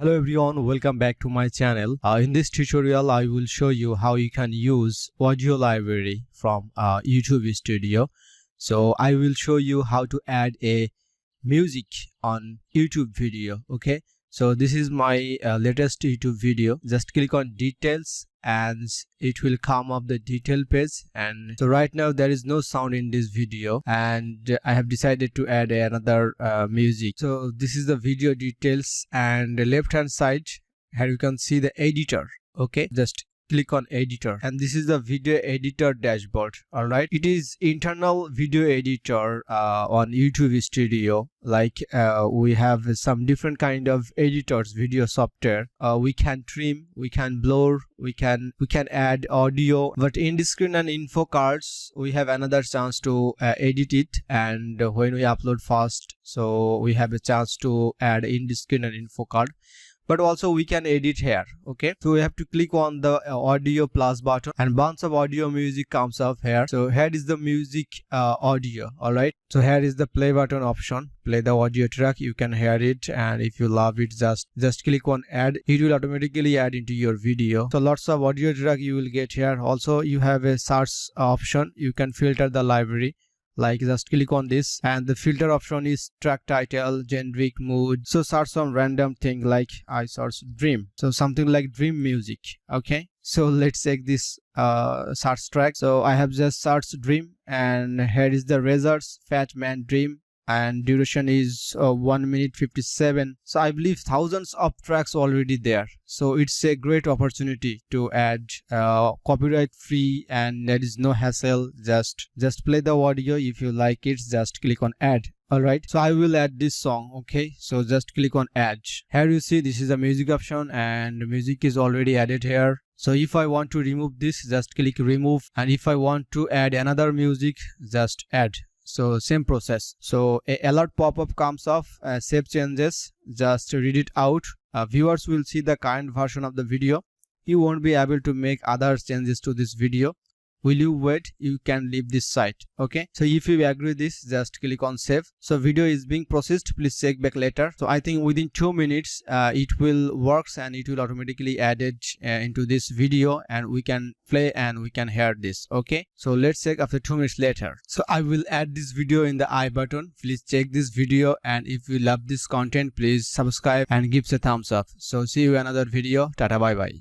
Hello everyone, welcome back to my channel. In this tutorial I will show you how you can use audio library from YouTube Studio. So I will show you how to add a music on YouTube video. Okay, so this is my latest YouTube video. Just click on details and it will come up the detail page. And so right now there is no sound in this video and I have decided to add another music. So this is the video details, and the left hand side here you can see the editor. Okay, just click on editor, and this is the video editor dashboard. All right, it is internal video editor on YouTube Studio. Like we have some different kind of editors, video software. We can trim, we can blur, we can add audio, but in the screen and info cards we have another chance to edit it. And when we upload fast, so we have a chance to add in the screen and info card, but also we can edit here. Okay, so we have to click on the audio plus button and bunch of audio music comes up here. So here is the music audio. All right, so here is the play button option. Play the audio track, you can hear it, and if you love it, just click on add. It will automatically add into your video. So lots of audio track you will get here. Also you have a search option, you can filter the library. Like just click on this, and the filter option is track title, generic, mood. So search some random thing, like I search dream, so something like dream music. Okay, so let's check this search track. So I have just searched dream, and here is the results: Fat Man Dream, and duration is 1 minute 57. So I believe thousands of tracks already there. So it's a great opportunity to add copyright free, and there is no hassle. Just play the audio. If you like it, just click on add. Alright, so I will add this song. Okay, so just click on add. Here you see this is the music option, and the music is already added here. So if I want to remove this, just click remove, and if I want to add another music, just add. So same process. So a alert pop-up comes up, save changes, just read it out. Viewers will see the current version of the video. You won't be able to make other changes to this video. Will you wait? You can leave this site. Okay, so if you agree this, just click on save. So video is being processed, please check back later. So I think within 2 minutes it will works, and it will automatically add it into this video, and we can play and we can hear this. Okay, so let's check after 2 minutes later. So I will add this video in the I button. Please check this video, and if you love this content, please subscribe and give a thumbs up. So see you in another video. Tata, bye bye.